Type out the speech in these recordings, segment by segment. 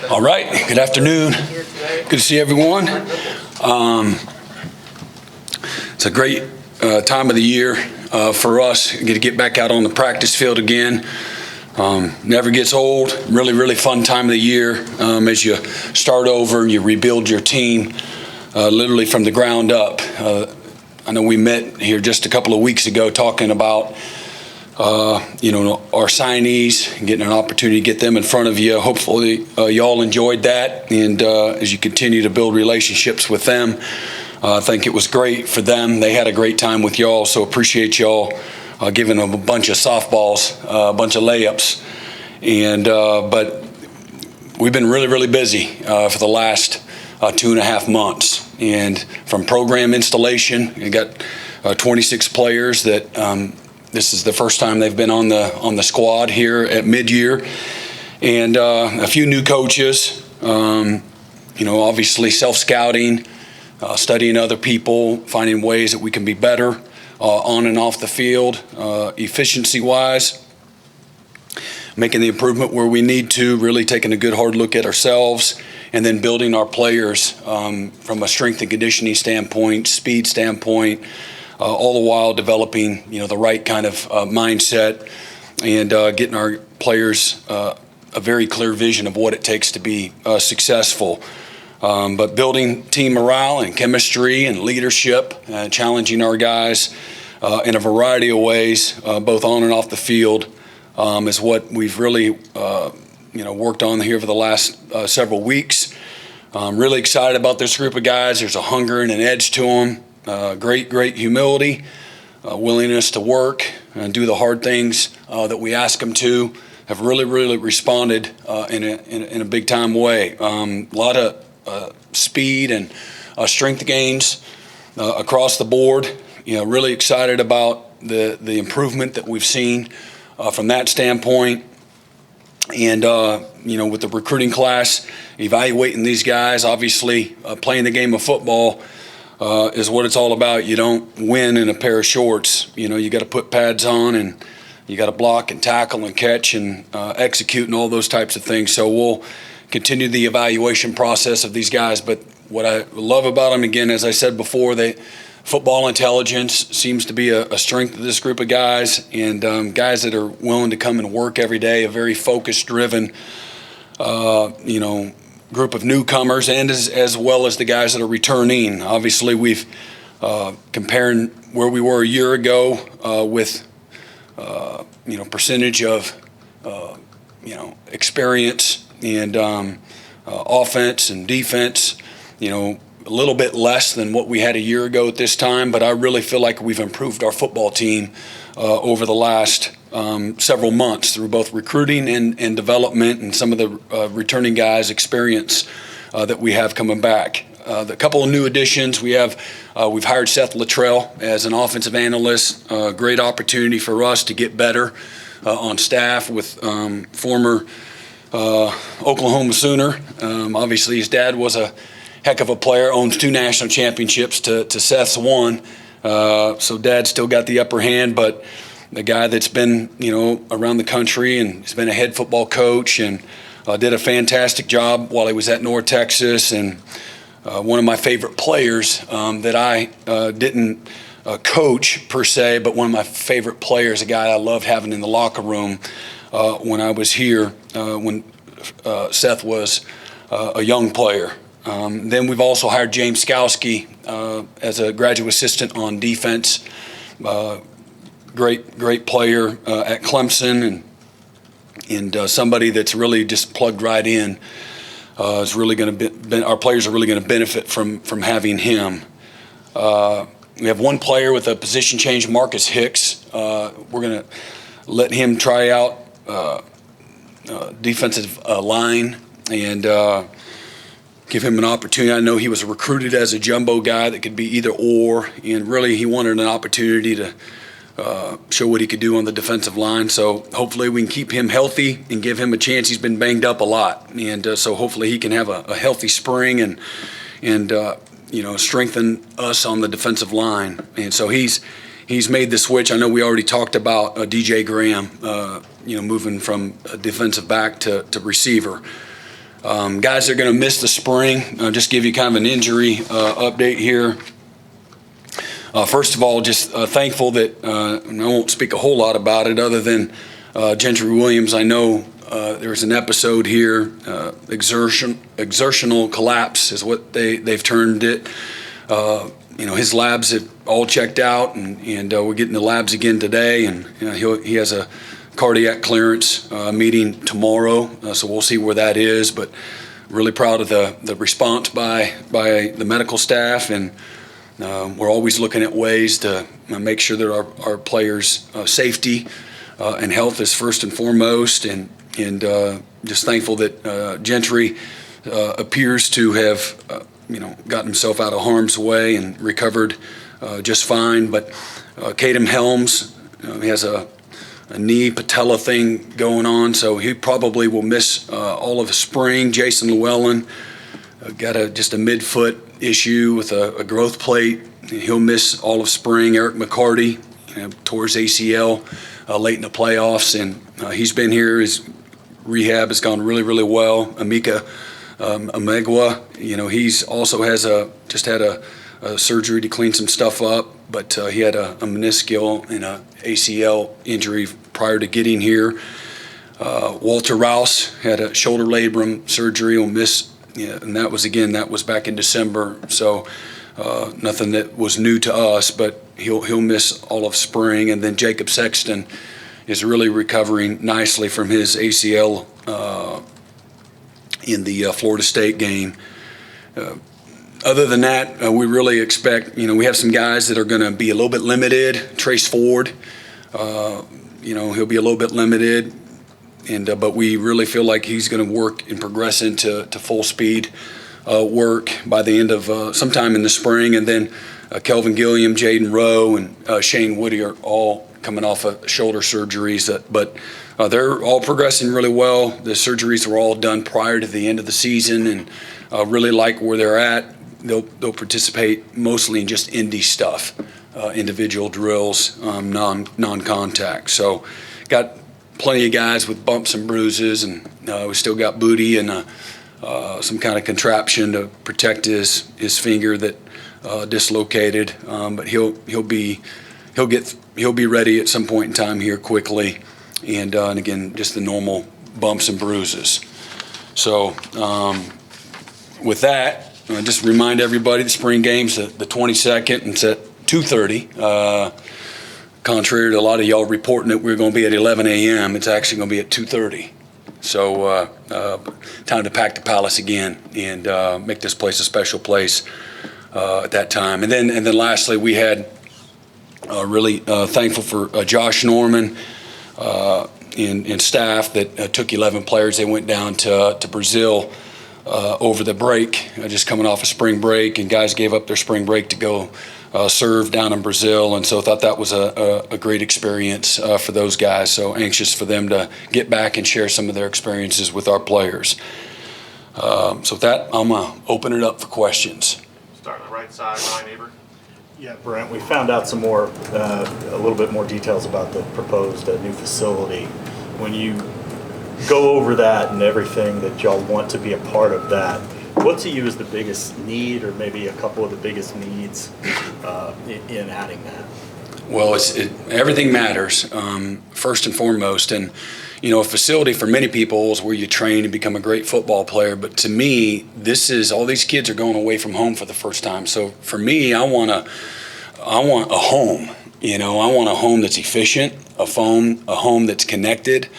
All right, good afternoon. Good to see everyone. It's a great time of the year for us. Get to get back out on the practice field again. Never gets old. Really, really fun time of the year as you start over and you rebuild your team literally from the ground up. I know we met here just a couple of weeks ago talking about our signees, getting an opportunity to get them in front of you. Hopefully y'all enjoyed that, and as you continue to build relationships with them, I think it was great for them. They had a great time with y'all, so appreciate y'all giving them a bunch of softballs, a bunch of layups, and but we've been really, really busy for the last 2.5 months, and from program installation, we got 26 players that this is the first time they've been on the squad here at mid-year, and a few new coaches. Obviously self-scouting, studying other people, finding ways that we can be better on and off the field, efficiency-wise, making the improvement where we need to, really taking a good hard look at ourselves, and then building our players from a strength and conditioning standpoint, speed standpoint, all the while developing, the right kind of mindset, and getting our players a very clear vision of what it takes to be successful. But building team morale and chemistry and leadership, challenging our guys in a variety of ways, both on and off the field, is what we've really worked on here for the last several weeks. I'm really excited about this group of guys. There's a hunger and an edge to them. Great humility, willingness to work and do the hard things that we ask them to. Have really responded in a big time way. A lot of speed and strength gains across the board. Really excited about the improvement that we've seen from that standpoint. And with the recruiting class, evaluating these guys, obviously playing the game of football is what it's all about. You don't win in a pair of shorts. You got to put pads on, and you got to block and tackle and catch and execute and all those types of things. So we'll continue the evaluation process of these guys. But what I love about them, again, as I said before, football intelligence seems to be a strength of this group of guys, and guys that are willing to come and work every day, a very focused, driven, group of newcomers, and as well as the guys that are returning. Obviously, we've comparing where we were a year ago with percentage of experience and offense and defense. A little bit less than what we had a year ago at this time, but I really feel like we've improved our football team over the last several months through both recruiting and development, and some of the returning guys' experience that we have coming back. The couple of new additions we've hired Seth Luttrell as an offensive analyst. Great opportunity for us to get better on staff with former Oklahoma Sooner. Obviously, his dad was a heck of a player, owns 2 national championships to Seth's 1. So Dad's still got the upper hand, but the guy that's been, around the country and has been a head football coach and did a fantastic job while he was at North Texas, and one of my favorite players that I didn't coach per se, but one of my favorite players, a guy I loved having in the locker room when I was here, when Seth was a young player. Then we've also hired James Skowski as a graduate assistant on defense. Great player at Clemson, and somebody that's really just plugged right in. Is really going to our players are really going to benefit from having him. We have one player with a position change, Marcus Hicks. We're going to let him try out defensive line and give him an opportunity. I know he was recruited as a jumbo guy that could be either or, and really he wanted an opportunity to show what he could do on the defensive line. So hopefully we can keep him healthy and give him a chance. He's been banged up a lot, and so hopefully he can have a healthy spring and strengthen us on the defensive line. And so he's he's made the switch. I know we already talked about DJ Graham, moving from a defensive back to receiver. Guys are going to miss the spring. I'll just give you kind of an injury update here. First of all, just thankful that and I won't speak a whole lot about it other than Gentry Williams. I know there was an episode here, exertional collapse is what they've termed it. His labs have all checked out, and we're getting the labs again today, and he has a cardiac clearance meeting tomorrow, so we'll see where that is. But really proud of the response by the medical staff, and we're always looking at ways to make sure that our players' safety and health is first and foremost, and just thankful that Gentry appears to have gotten himself out of harm's way and recovered just fine. But Kadem Helms, he has a knee patella thing going on, so he probably will miss all of spring. Jason Llewellyn got just a midfoot issue with a growth plate. He'll miss all of spring. Eric McCarty tore his ACL late in the playoffs, and he's been here. His rehab has gone really, really well. Emeka Amegwa, he's also just had a surgery to clean some stuff up, but he had a meniscal and a ACL injury prior to getting here. Walter Rouse had a shoulder labrum surgery. He'll miss, and that was back in December. So nothing that was new to us, but he'll miss all of spring. And then Jacob Sexton is really recovering nicely from his ACL in the Florida State game. Other than that, we really expect, we have some guys that are going to be a little bit limited. Trace Ford, he'll be a little bit limited, but we really feel like he's going to work and progress into full speed work by the end of sometime in the spring. And then Kelvin Gilliam, Jaden Rowe, and Shane Woody are all coming off of shoulder surgeries, but they're all progressing really well. The surgeries were all done prior to the end of the season, and really like where they're at. They'll participate mostly in just indie stuff, individual drills, non-contact. So got plenty of guys with bumps and bruises, and we still got Booty and some kind of contraption to protect his finger that dislocated. But he'll be ready at some point in time here quickly, and again, just the normal bumps and bruises. So with that, just remind everybody the spring game's the 22nd, and it's at 2:30. Contrary to a lot of y'all reporting that we're going to be at 11 a.m., it's actually going to be at 2:30. So time to pack the palace again and make this place a special place at that time. And then lastly, we had really thankful for Josh Norman and staff that took 11 players. They went down to Brazil over the break, just coming off a spring break, and guys gave up their spring break to go serve down in Brazil, and so I thought that was a great experience for those guys. So anxious for them to get back and share some of their experiences with our players. So with that, I'm going to open it up for questions. Start on the right side, Ryan Aber. Yeah, Brent, we found out some more, a little bit more details about the proposed new facility. When you go over that and everything that y'all want to be a part of that, what to you is the biggest need, or maybe a couple of the biggest needs in adding that? Well, everything matters, first and foremost. And, a facility for many people is where you train and become a great football player. But to me, all these kids are going away from home for the first time. So for me, I want a home. I want a home that's efficient, a home that's connected.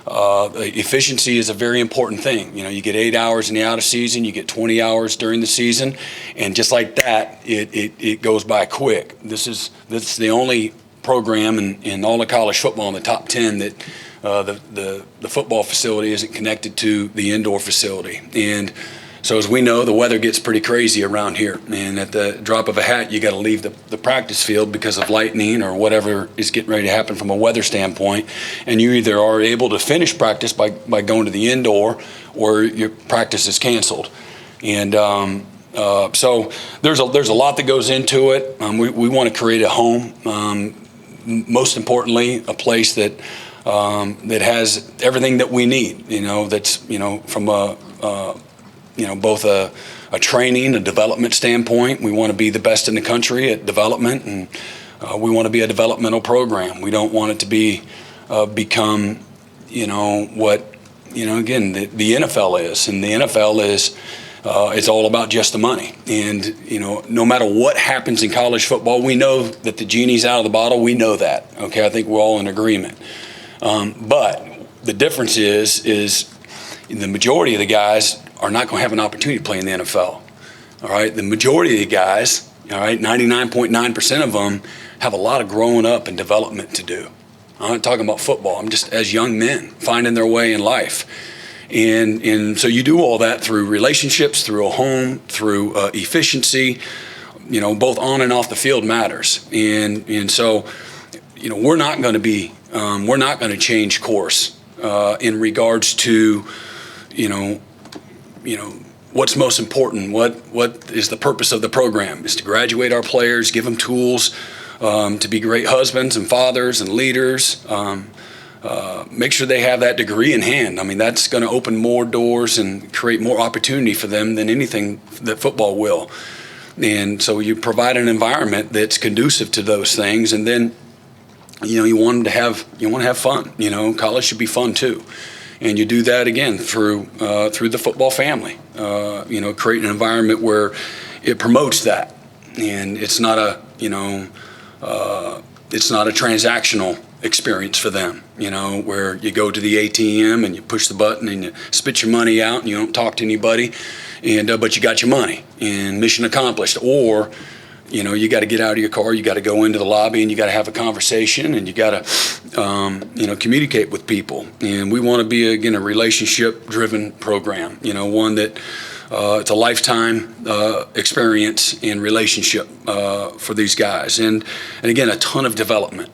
Efficiency is a very important thing. You get 8 hours in the out of season, you get 20 hours during the season, and just like that, it goes by quick. This is the only program in all of college football in the top 10 that the football facility isn't connected to the indoor facility. And so as we know, the weather gets pretty crazy around here, and at the drop of a hat, you got to leave the practice field because of lightning or whatever is getting ready to happen from a weather standpoint. And you either are able to finish practice by going to the indoor, or your practice is canceled. And so there's a lot that goes into it. We want to create a home most importantly, a place that that has everything that we need. That's from a both a training, a development standpoint. We want to be the best in the country at development, and we want to be a developmental program. We don't want it to be become what again the NFL is, and the NFL is. It's all about just the money. And, no matter what happens in college football, we know that the genie's out of the bottle. We know that. Okay, I think we're all in agreement. But the difference is the majority of the guys are not going to have an opportunity to play in the NFL. All right, the majority of the guys, all right, 99.9% of them have a lot of growing up and development to do. I'm not talking about football. I'm just as young men finding their way in life. And so you do all that through relationships, through a home, through efficiency, both on and off the field matters. And so, we're not going to change course in regards to, what's most important. What is the purpose of the program? Is to graduate our players, give them tools to be great husbands and fathers and leaders. Make sure they have that degree in hand. I mean, that's going to open more doors and create more opportunity for them than anything that football will. And so you provide an environment that's conducive to those things, and then you want them to have fun. College should be fun too, and you do that again through the football family. Create an environment where it promotes that, and it's not a transactional experience for them, where you go to the ATM and you push the button and you spit your money out and you don't talk to anybody, and but you got your money and mission accomplished. Or, you got to get out of your car, you got to go into the lobby and you got to have a conversation and you got to, communicate with people. And we want to be, again, a relationship-driven program, one that it's a lifetime experience and relationship for these guys. And again, a ton of development.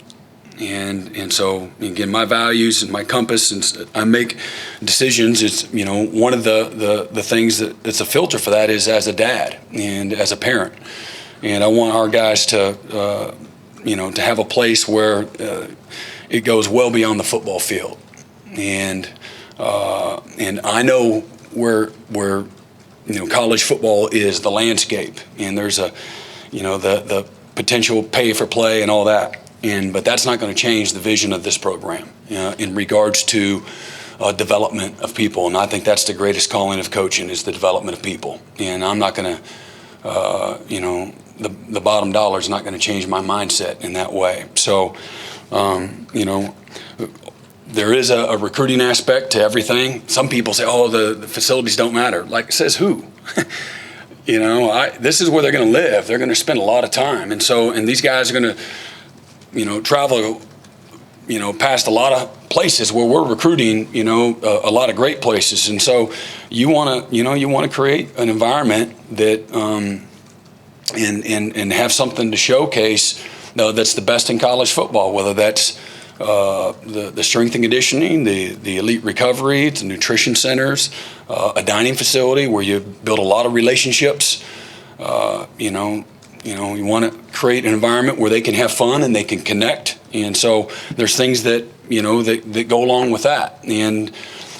And so, again, my values and my compass, and I make decisions. It's, one of the things that's a filter for that is as a dad and as a parent. And I want our guys to, to have a place where it goes well beyond the football field. And I know where college football is the landscape, and there's the potential pay for play and all that. But that's not going to change the vision of this program in regards to development of people. And I think that's the greatest calling of coaching, is the development of people. And I'm not going to, the bottom dollar is not going to change my mindset in that way. So, there is a recruiting aspect to everything. Some people say, oh, the facilities don't matter. Like, says who? This is where they're going to live. They're going to spend a lot of time. And these guys are going to, travel, past a lot of places where we're recruiting, a lot of great places. And so you want to create an environment that, and have something to showcase that's the best in college football, whether that's the strength and conditioning, the elite recovery, the nutrition centers, a dining facility where you build a lot of relationships. You want to create an environment where they can have fun and they can connect. And so there's things that that go along with that. And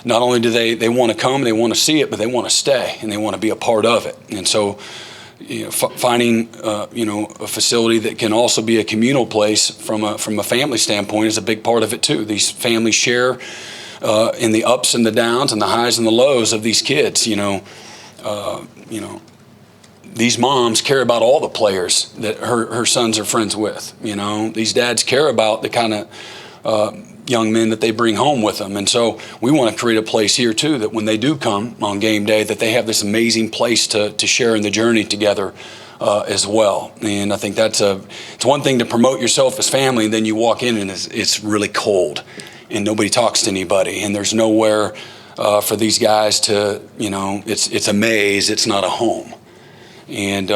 not only do they want to come, they want to see it, but they want to stay and they want to be a part of it. And so finding a facility that can also be a communal place from a family standpoint is a big part of it too. These families share in the ups and the downs and the highs and the lows of these kids. These moms care about all the players that her sons are friends with. These dads care about the kind of young men that they bring home with them. And so we want to create a place here too, that when they do come on game day, that they have this amazing place to share in the journey together as well. And I think it's one thing to promote yourself as family, and then you walk in and it's really cold and nobody talks to anybody, and there's nowhere for these guys to, it's a maze, it's not a home. And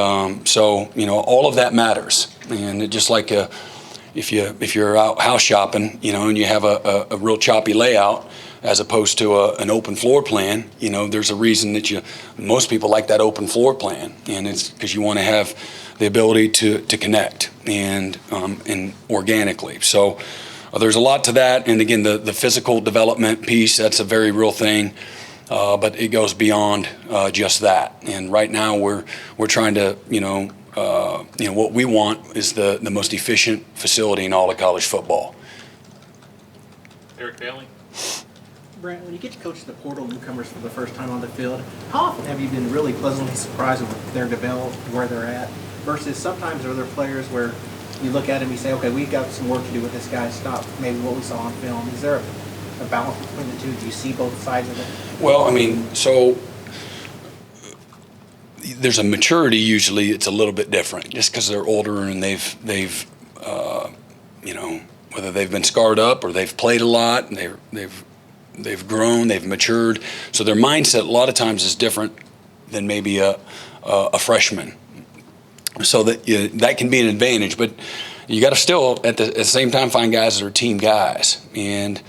so all of that matters. And just like if you're out house shopping, and you have a real choppy layout, as opposed to an open floor plan. There's a reason that most people like that open floor plan, and it's because you want to have the ability to connect and organically. So there's a lot to that, and again, the physical development piece, that's a very real thing. But it goes beyond just that. And right now we're trying to, what we want is the most efficient facility in all of college football. Eric Bailey? Brent, when you get to coach the portal newcomers for the first time on the field, how often have you been really pleasantly surprised with their development, where they're at, versus sometimes are there players where you look at them and you say, okay, we've got some work to do with this guy, stop maybe what we saw on film. Is there a balance between the two? Do you see both sides of it? Well, so there's a maturity. Usually, it's a little bit different, just because they're older and they've whether they've been scarred up or they've played a lot and they've grown, they've matured. So their mindset a lot of times is different than maybe a freshman. So that can be an advantage, but you got to still at the same time find guys that are team guys. And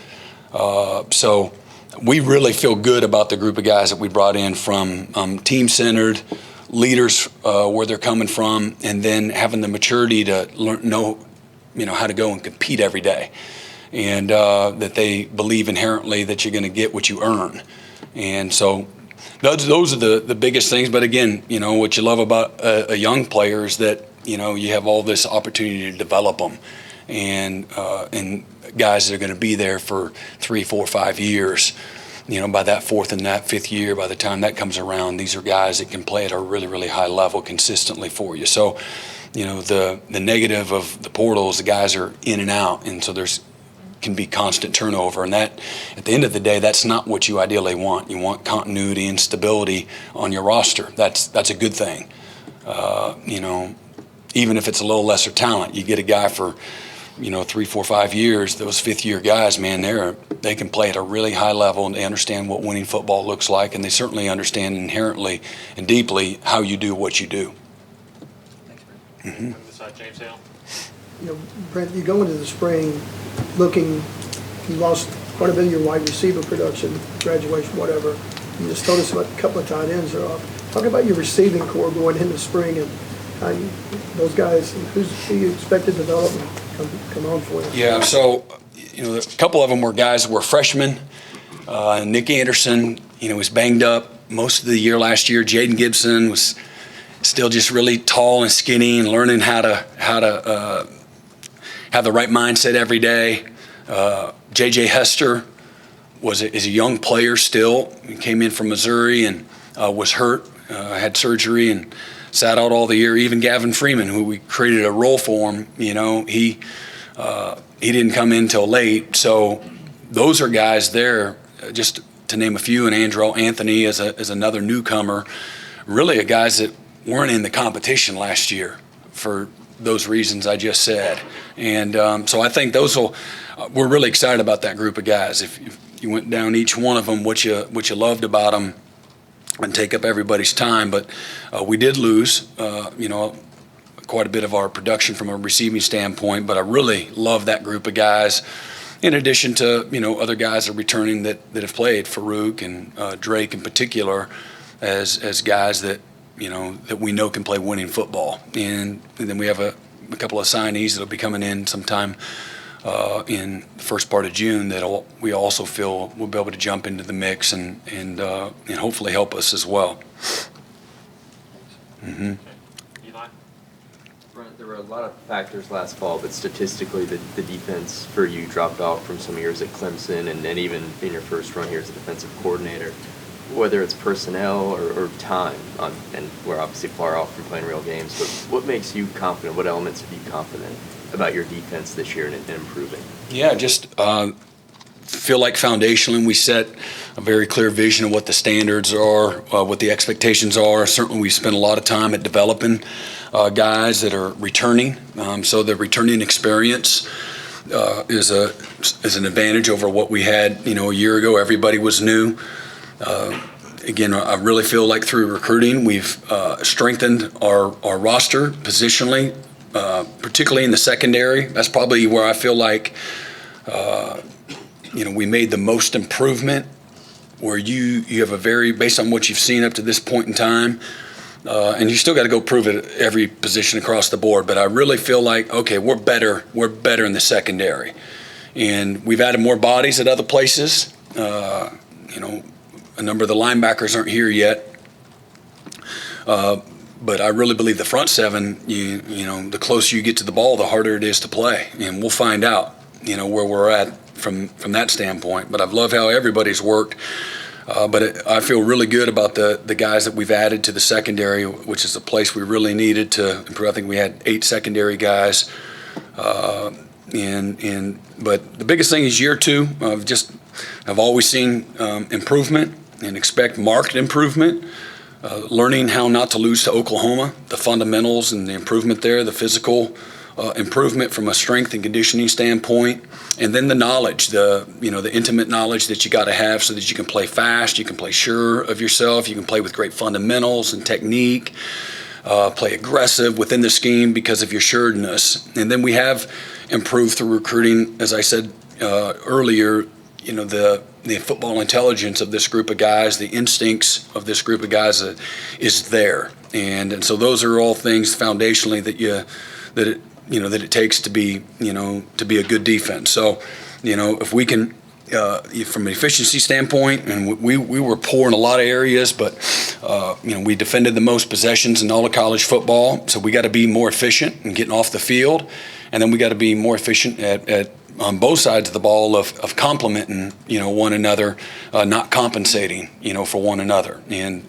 so we really feel good about the group of guys that we brought in from team-centered leaders, where they're coming from, and then having the maturity to know how to go and compete every day, and that they believe inherently that you're going to get what you earn. And so those are the biggest things. But again, what you love about a young player is that you have all this opportunity to develop them, and guys that are going to be there for 3, 4, 5 years. By that 4th and that 5th year, by the time that comes around, these are guys that can play at a really, really high level consistently for you. So, the negative of the portal is the guys are in and out, and so can be constant turnover. And that, at the end of the day, that's not what you ideally want. You want continuity and stability on your roster. That's a good thing. Even if it's a little lesser talent, you get a guy for 3, 4, 5 years. Those 5th-year guys, man, they can play at a really high level, and they understand what winning football looks like, and they certainly understand inherently and deeply how you do what you do. Mm-hmm. This side, James Hale. Brent, you go into the spring looking, you lost quite a bit of your wide receiver production, graduation, whatever. You just told us about a couple of tight ends are off. Talk about your receiving core going into spring and how those guys, who you expect to develop and come on for you. Yeah, so, a couple of them were guys that were freshmen. Nick Anderson, was banged up most of the year last year. Jaden Gibson was still just really tall and skinny and learning how to have the right mindset every day. J.J. Hester is a young player still. He came in from Missouri and was hurt, had surgery and sat out all the year. Even Gavin Freeman, who we created a role for him, he didn't come in till late. So those are guys there, just to name a few, and Andrew Anthony is another newcomer. Really, guys that weren't in the competition last year for those reasons I just said. And so I think we're really excited about that group of guys. If you went down each one of them, what you loved about them, and take up everybody's time, but we did lose, quite a bit of our production from a receiving standpoint. But I really love that group of guys. In addition to other guys that are returning that have played, Farouk and Drake in particular, as guys that that we know can play winning football. And then we have a couple of signees that'll be coming in sometime in the first part of June that we also feel will be able to jump into the mix and hopefully help us as well. Mm-hmm. Eli? Brent, there were a lot of factors last fall, but statistically the defense for you dropped off from some years at Clemson and then even in your first run here as a defensive coordinator. Whether it's personnel or time, and we're obviously far off from playing real games, but what makes you confident, what elements are you confident about your defense this year and improving? Yeah, just feel like foundationally we set a very clear vision of what the standards are, what the expectations are. Certainly we spent a lot of time at developing guys that are returning, so the returning experience is an advantage over what we had a year ago. Everybody was new. Again, I really feel like through recruiting, we've strengthened our roster positionally, particularly in the secondary. That's probably where I feel like we made the most improvement where you have a very, based on what you've seen up to this point in time, and you still got to go prove it at every position across the board, but I really feel like, okay, we're better in the secondary. And we've added more bodies at other places. A number of the linebackers aren't here yet. But I really believe the front seven, the closer you get to the ball, the harder it is to play. And we'll find out, where we're at from that standpoint. But I've loved how everybody's worked. But I feel really good about the guys that we've added to the secondary, which is a place we really needed to improve. I think we had 8 secondary guys. But the biggest thing is year 2. I've always seen improvement and expect marked improvement. Learning how not to lose to Oklahoma, the fundamentals and the improvement there, the physical improvement from a strength and conditioning standpoint, and then the knowledge, the intimate knowledge that you got to have so that you can play fast, you can play sure of yourself, you can play with great fundamentals and technique, play aggressive within the scheme because of your sureness. And then we have improved through recruiting, as I said earlier, the football intelligence of this group of guys, the instincts of this group of guys is there, and so those are all things foundationally that it takes to be a good defense. So, if we can, from an efficiency standpoint, and we were poor in a lot of areas, but we defended the most possessions in all of college football. So we got to be more efficient in getting off the field, and then we got to be more efficient at on both sides of the ball of complementing, one another, not compensating, for one another. And,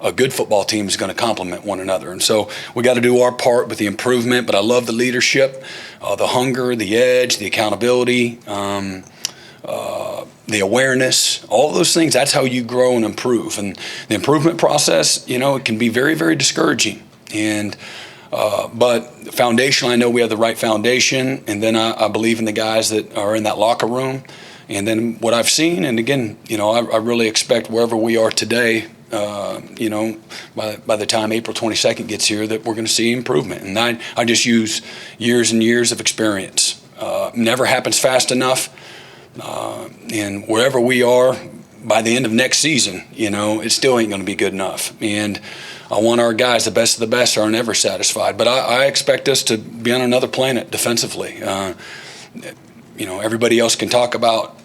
a good football team is going to complement one another. And so we got to do our part with the improvement, but I love the leadership, the hunger, the edge, the accountability, the awareness, all those things. That's how you grow and improve. And the improvement process, it can be very, very discouraging. And but foundationally, I know we have the right foundation, and then I believe in the guys that are in that locker room. And then what I've seen, and again, I really expect wherever we are today, by the time April 22nd gets here, that we're going to see improvement. And I just use years and years of experience. Never happens fast enough. And wherever we are by the end of next season, it still ain't going to be good enough. And I want our guys, the best of the best, are never satisfied. But I expect us to be on another planet defensively. Everybody else can talk about,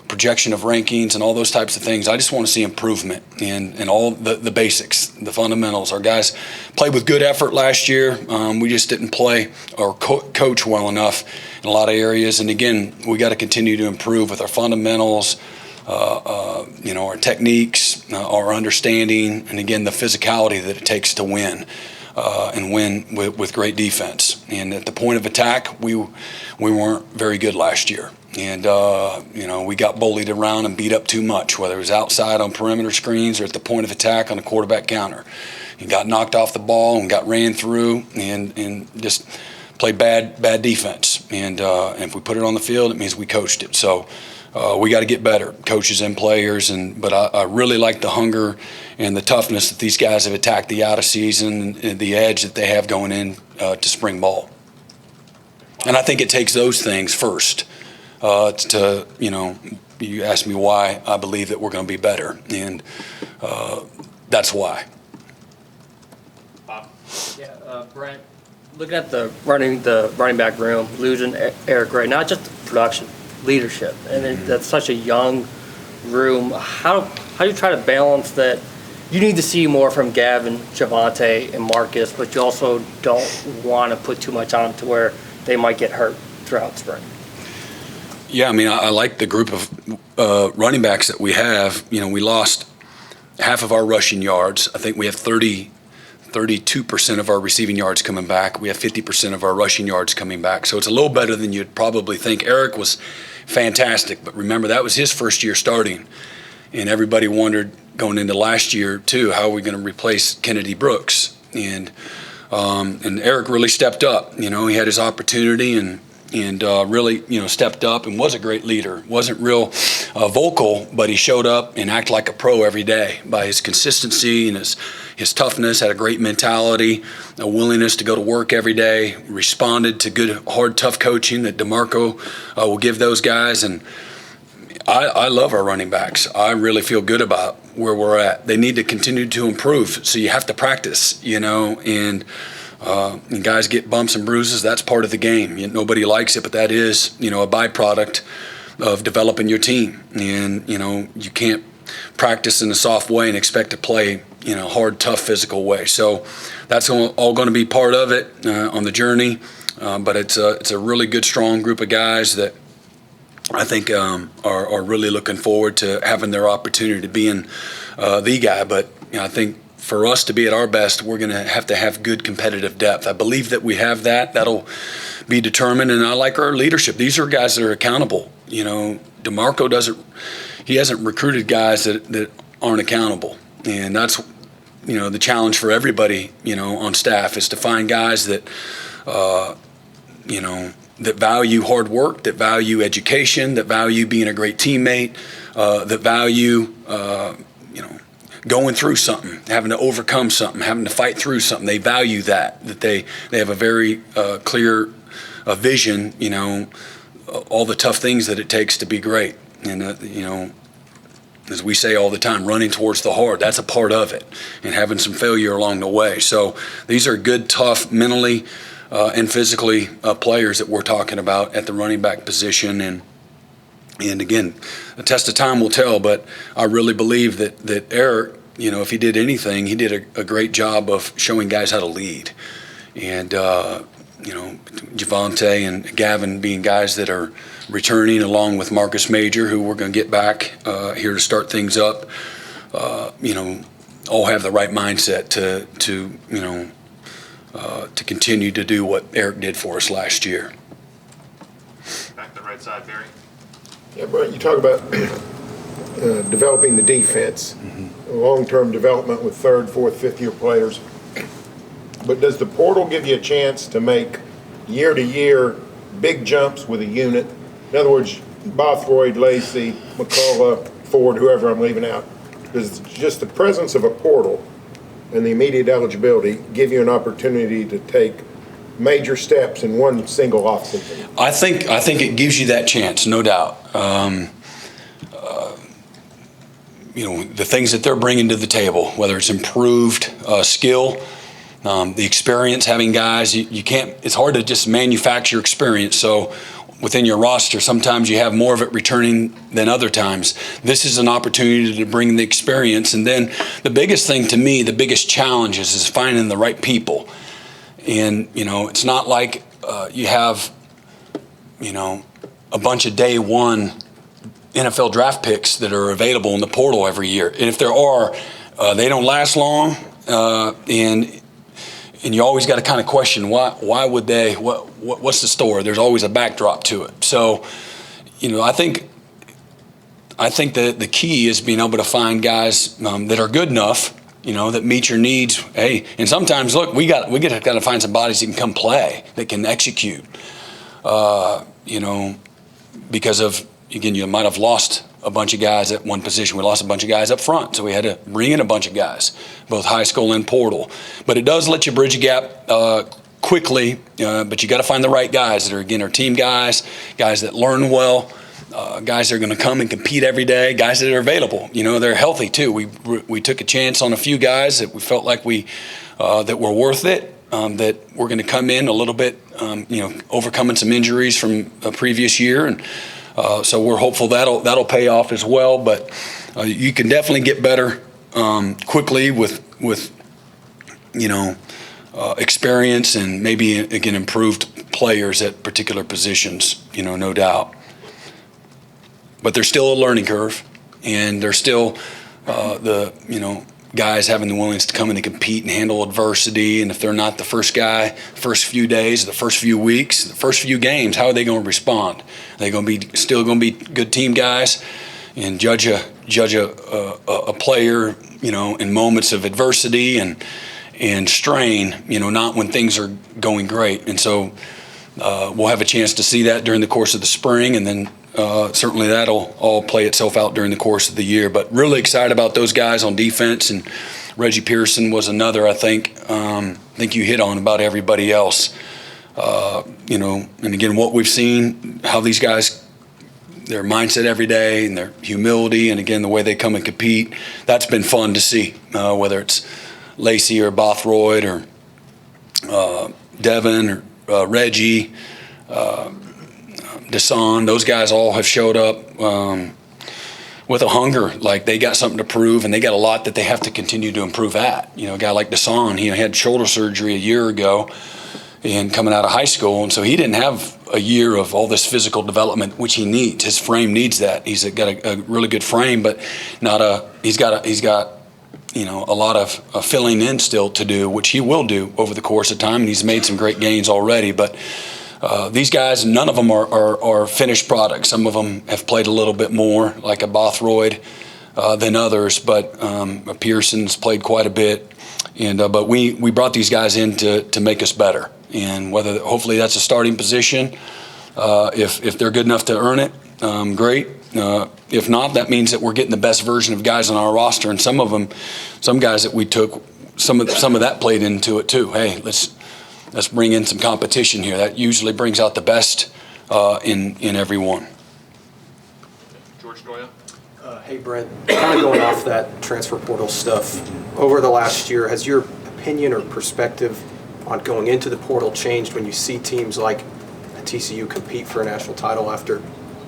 projection of rankings and all those types of things. I just want to see improvement in all the basics, the fundamentals. Our guys played with good effort last year. We just didn't play or coach well enough in a lot of areas. And again, we got to continue to improve with our fundamentals, our techniques, our understanding, and again, the physicality that it takes to win, and win with great defense. And at the point of attack, we weren't very good last year. And, we got bullied around and beat up too much, whether it was outside on perimeter screens or at the point of attack on a quarterback counter. And got knocked off the ball and got ran through and just played bad defense. And if we put it on the field, it means we coached it. So we got to get better, coaches and players. But I really like the hunger and the toughness that these guys have attacked the out of season and the edge that they have going in to spring ball. And I think it takes those things first you asked me why I believe that we're going to be better. And that's why. Bob? Yeah, Brent, looking at the running back room, losing Eric Gray, not just production, leadership, and that's such a young room. How do you try to balance that? You need to see more from Gavin, Javante, and Marcus, but you also don't want to put too much on them to where they might get hurt throughout spring. Yeah, I like the group of running backs that we have. We lost half of our rushing yards. I think we have 32% of our receiving yards coming back. We have 50% of our rushing yards coming back. So it's a little better than you'd probably think. Eric was fantastic, but remember, that was his first year starting. And everybody wondered going into last year, too, how are we going to replace Kennedy Brooks? And Eric really stepped up. He had his opportunity and really, stepped up and was a great leader. Wasn't real vocal, but he showed up and acted like a pro every day by his consistency and his toughness, had a great mentality, a willingness to go to work every day, responded to good, hard, tough coaching that DeMarco will give those guys. And I love our running backs. I really feel good about where we're at. They need to continue to improve, so you have to practice, and guys get bumps and bruises. That's part of the game. Nobody likes it, but that is, a byproduct of developing your team. And, you can't practice in a soft way and expect to play, hard, tough, physical way. So that's all going to be part of it on the journey. But it's a really good, strong group of guys that I think are really looking forward to having their opportunity to being the guy. But I think for us to be at our best, we're going to have good competitive depth. I believe that we have that. That'll be determined. And I like our leadership. These are guys that are accountable. DeMarco hasn't recruited guys that aren't accountable. And that's, the challenge for everybody, on staff is to find guys that, that value hard work, that value education, that value being a great teammate, that value, going through something, having to overcome something, having to fight through something. They value that they have a very clear vision, all the tough things that it takes to be great. And, as we say all the time, running towards the hard, that's a part of it, and having some failure along the way. So these are good, tough, mentally and physically players that we're talking about at the running back position. And again, the test of time will tell, but I really believe that Eric, if he did anything, he did a great job of showing guys how to lead. And, Javante and Gavin being guys that are returning, along with Marcus Major, who we're going to get back here to start things up, all have the right mindset to continue to do what Eric did for us last year. Back to the right side, Barry. Yeah, Brent, you talk about developing the defense, long-term development with third, fourth, fifth-year players. But does the portal give you a chance to make year-to-year big jumps with a unit? In other words, Bothroyd, Lacey, McCullough, Ford, whoever I'm leaving out. Does just the presence of a portal and the immediate eligibility give you an opportunity to take major steps in one single offseason? I think it gives you that chance, no doubt. The things that they're bringing to the table, whether it's improved skill, the experience, having guys, you can't. It's hard to just manufacture experience. So within your roster, sometimes you have more of it returning than other times. This is an opportunity to bring the experience. And then the biggest thing to me, the biggest challenge is finding the right people. And, it's not like you have, a bunch of day one NFL draft picks that are available in the portal every year. And if there are, they don't last long. And you always got to kind of question why would they? What's the story? There's always a backdrop to it. So, I think that the key is being able to find guys that are good enough, that meet your needs. Hey, and sometimes look, we got to find some bodies that can come play, that can execute. Because of, again, you might have lost a bunch of guys at one position. We lost a bunch of guys up front, so we had to bring in a bunch of guys, both high school and portal. But it does let you bridge a gap quickly, but you got to find the right guys that are team guys that learn well, guys that are going to come and compete every day, guys that are available. They're healthy too. We took a chance on a few guys that we felt like that were worth it, that were going to come in a little bit, overcoming some injuries from a previous year, and so we're hopeful that'll pay off as well. But you can definitely get better quickly with experience and maybe again improved players at particular positions. No doubt. But there's still a learning curve, and there's still guys having the willingness to come in and compete and handle adversity. And if they're not the first guy, first few days, the first few weeks, the first few games, how are they going to respond? Are they going to be still going to be good team guys and judge a player, in moments of adversity and strain, not when things are going great. And so we'll have a chance to see that during the course of the spring, and then certainly that'll all play itself out during the course of the year. But really excited about those guys on defense, and Reggie Pearson was another. I think you hit on about everybody else. And again, what we've seen, how these guys their mindset every day and their humility, and again the way they come and compete. That's been fun to see, whether it's Lacey or Bothroyd or Devin or Reggie, Desan. Those guys all have showed up with a hunger, like they got something to prove, and they got a lot that they have to continue to improve at. You know, a guy like Desan, he had shoulder surgery a year ago and coming out of high school, and so he didn't have a year of all this physical development, which he needs. His frame needs that. He's got a really good frame, but he's got you know, a lot of filling in still to do, which he will do over the course of time, and he's made some great gains already. But these guys, none of them are finished products. Some of them have played a little bit more, like a Bothroyd, than others, but Pearson's played quite a bit. And but we brought these guys in to make us better, and hopefully that's a starting position. If they're good enough to earn it, great. If not, that means that we're getting the best version of guys on our roster, and some guys that we took, some of that played into it too. Hey, let's bring in some competition here. That usually brings out the best in everyone. George Doyle. Hey Brent, kind of going off that transfer portal stuff, over the last year, has your opinion or perspective on going into the portal changed when you see teams like TCU compete for a national title after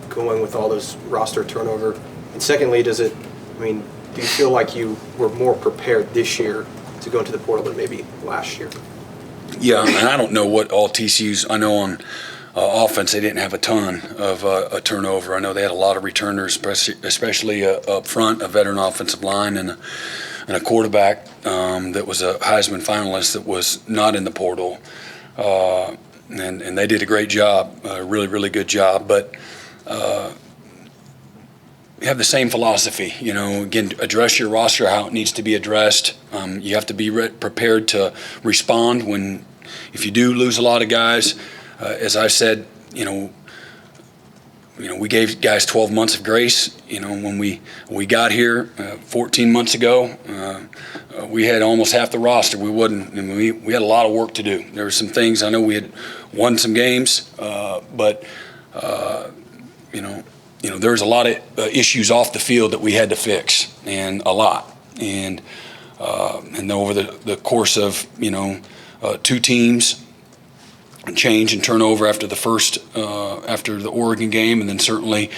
going with all those roster turnover? And secondly, do you feel like you were more prepared this year to go into the portal than maybe last year? Yeah, and I don't know what all TCU's, I know on offense they didn't have a ton of a turnover. I know they had a lot of returners, especially up front, a veteran offensive line and a quarterback that was a Heisman finalist that was not in the portal. And they did a great job, a really, really good job. But we have the same philosophy, you know, again, address your roster how it needs to be addressed. You have to be prepared to respond if you do lose a lot of guys. As I said, you know, we gave guys 12 months of grace. You know, when we got here 14 months ago, we had almost half the roster. We had a lot of work to do. There were some things, I know we had won some games, but you know, there was a lot of issues off the field that we had to fix, and a lot. And over the course of, you know, two teams, change and turnover after after the Oregon game, and then certainly,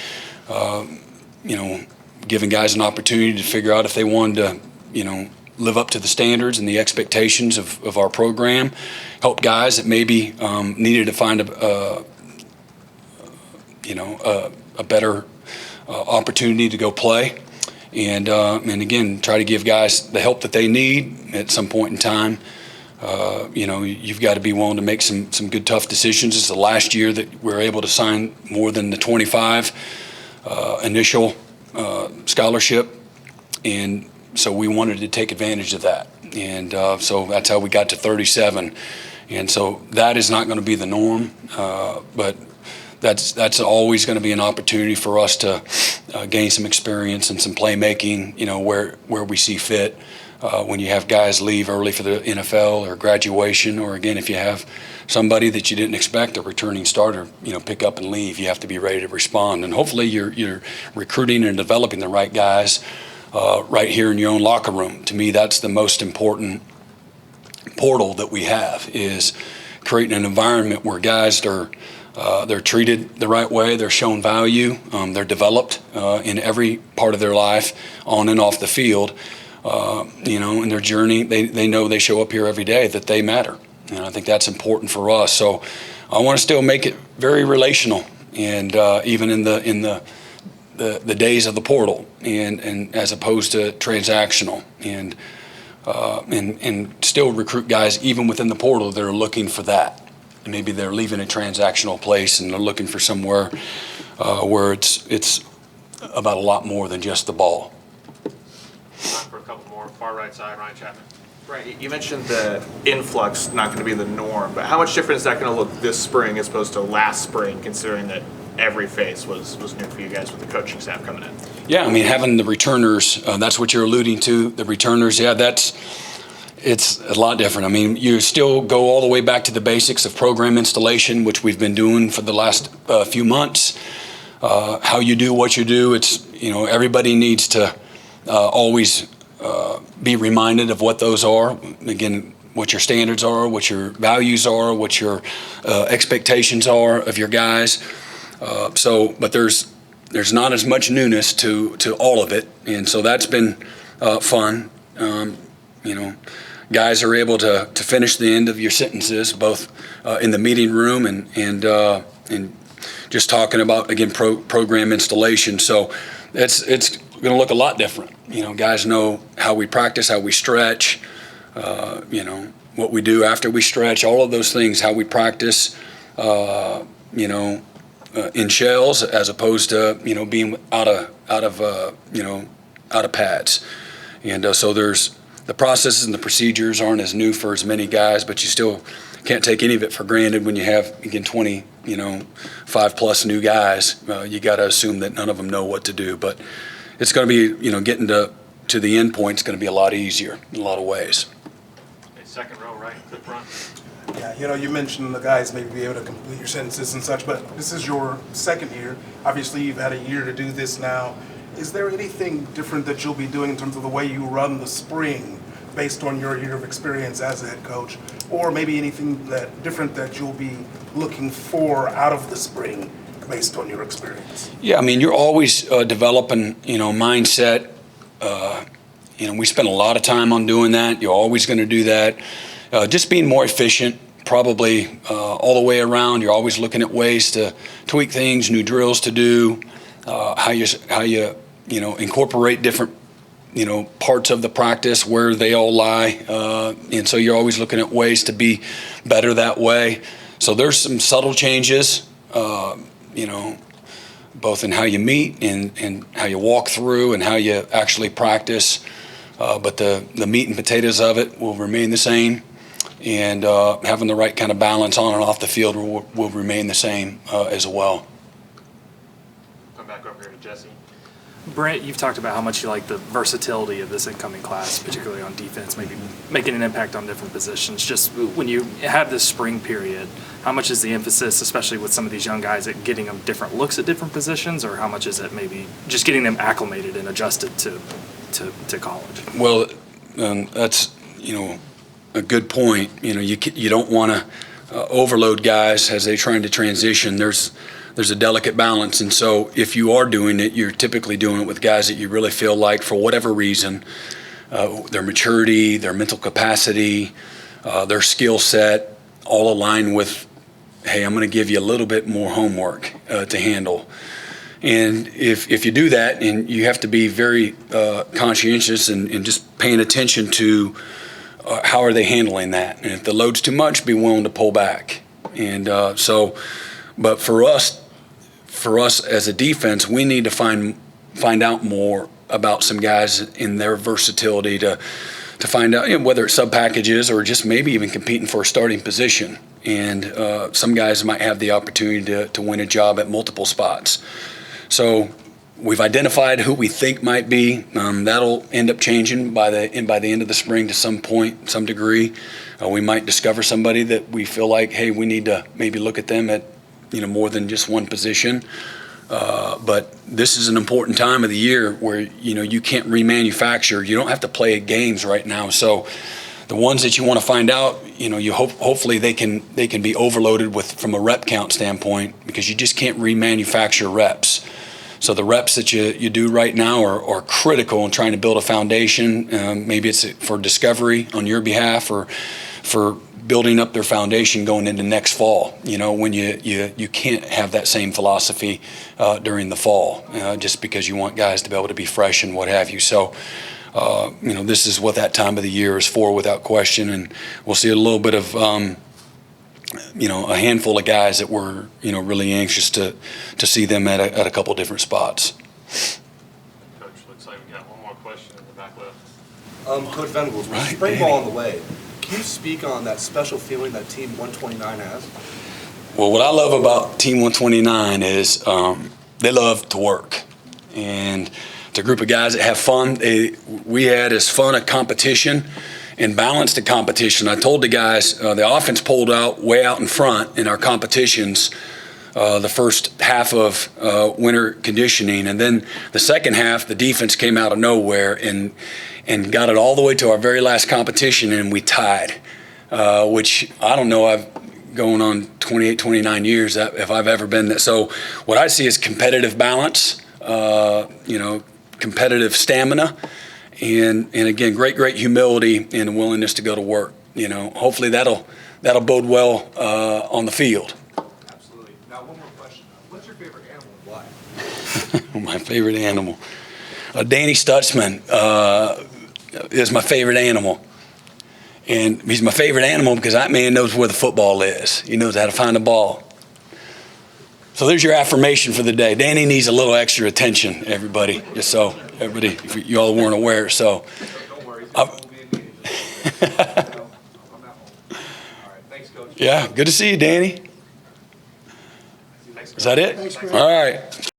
you know, giving guys an opportunity to figure out if they wanted to, you know, live up to the standards and the expectations of our program, help guys that maybe needed to find a better opportunity to go play, and again, try to give guys the help that they need at some point in time. You know, you've got to be willing to make some good, tough decisions. It's the last year that we're able to sign more than the 25 initial scholarship, and so we wanted to take advantage of that. And so that's how we got to 37. And so that is not going to be the norm, but that's always going to be an opportunity for us to gain some experience and some playmaking, you know, where we see fit. When you have guys leave early for the NFL or graduation, or again, if you have somebody that you didn't expect, a returning starter, you know, pick up and leave, you have to be ready to respond. And hopefully you're recruiting and developing the right guys right here in your own locker room. To me, that's the most important portal that we have, is creating an environment where guys they're treated the right way, they're shown value, they're developed in every part of their life, on and off the field. You know, in their journey, they know they show up here every day, that they matter. And I think that's important for us. So I want to still make it very relational, and even in the days of the portal, and as opposed to transactional, and still recruit guys even within the portal that are looking for that. And maybe they're leaving a transactional place and they're looking for somewhere where it's about a lot more than just the ball. Time for a couple more. Far right side, Ryan Chapman. Right, you mentioned the influx not going to be the norm, but how much different is that going to look this spring as opposed to last spring, considering that every phase was new for you guys with the coaching staff coming in? Yeah, I mean, having the returners, that's what you're alluding to, the returners, yeah, it's a lot different. I mean, you still go all the way back to the basics of program installation, which we've been doing for the last few months. how you do what you do. It's, everybody needs to always be reminded of what those are. Again, what your standards are, what your values are, what your expectations are of your guys. But there's not as much newness to all of it, and so that's been fun. Guys are able to finish the end of your sentences, both in the meeting room and just talking about, again, program installation. So it's going to look a lot different. Guys know how we practice, how we stretch, what we do after we stretch, all of those things, how we practice, in shells as opposed to, being out of pads. And so the processes and the procedures aren't as new for as many guys, but you still can't take any of it for granted when you have, again, 5+ new guys. You got to assume that none of them know what to do. But it's going to be, getting to the end point is going to be a lot easier in a lot of ways. Okay, second row, right, to the front. Yeah, you mentioned the guys maybe be able to complete your sentences and such, but this is your second year. Obviously, you've had a year to do this now. Is there anything different that you'll be doing in terms of the way you run the spring based on your year of experience as a head coach? Or maybe anything different that you'll be looking for out of the spring based on your experience? Yeah, you're always developing, mindset. We spend a lot of time on doing that. You're always going to do that. Just being more efficient, probably all the way around. You're always looking at ways to tweak things, new drills to do, how you incorporate different parts of the practice, where they all lie, and so you're always looking at ways to be better that way. So there's some subtle changes, both in how you meet and how you walk through and how you actually practice. But the meat and potatoes of it will remain the same. And having the right kind of balance on and off the field will remain the same as well. Come back over here to Jesse. Brent, you've talked about how much you like the versatility of this incoming class, particularly on defense, maybe making an impact on different positions. Just when you have this spring period, how much is the emphasis, especially with some of these young guys, at getting them different looks at different positions, or how much is it maybe just getting them acclimated and adjusted to college? Well, that's, a good point. You don't want to overload guys as they're trying to transition. There's a delicate balance, and so if you are doing it, you're typically doing it with guys that you really feel like, for whatever reason, their maturity, their mental capacity, their skill set, all align with, hey, I'm going to give you a little bit more homework to handle. And if you do that, and you have to be very conscientious and just paying attention to how are they handling that, and if the load's too much, be willing to pull back. And but for us as a defense, we need to find out more about some guys in their versatility to find out, whether it's sub packages or just maybe even competing for a starting position. And some guys might have the opportunity to win a job at multiple spots. So we've identified who we think might be. That'll end up changing by the end of the spring to some point, some degree. We might discover somebody that we feel like, hey, we need to maybe look at them at more than just one position. But this is an important time of the year where you can't remanufacture. You don't have to play games right now. So the ones that you want to find out, hopefully they can be overloaded from a rep count standpoint, because you just can't remanufacture reps. So the reps that you do right now are critical in trying to build a foundation. Maybe it's for discovery on your behalf, or for building up their foundation going into next fall. When you can't have that same philosophy during the fall, just because you want guys to be able to be fresh and what have you. So this is what that time of the year is for, without question. And we'll see a little bit of a handful of guys that we're really anxious to see them at a couple different spots. Coach, looks like we got one more question in the back left. Coach Venables, with Right, spring baby. ball on the way, can you speak on that special feeling that Team 129 has? Well, what I love about Team 129 is they love to work, and it's a group of guys that have fun. We had as fun a competition and balanced a competition. I told the guys the offense pulled out way out in front in our competitions the first half of winter conditioning. And then the second half, the defense came out of nowhere and got it all the way to our very last competition, and we tied, which I don't know, I've going on 28, 29 years if I've ever been there. So what I see is competitive balance, competitive stamina, and again, great humility and willingness to go to work. Hopefully that'll bode well on the field. Absolutely. Now, one more question. What's your favorite animal and why? My favorite animal. Danny Stutzman is my favorite animal. And he's my favorite animal because that man knows where the football is. He knows how to find the ball. So there's your affirmation for the day. Danny needs a little extra attention, everybody, just so everybody, if you all weren't aware. So, Don't worry. We'll be in meeting. I'm not home. All right. Thanks, Coach. Yeah, good to see you, Danny. Thanks, Is that it? Thanks, Brent. All right.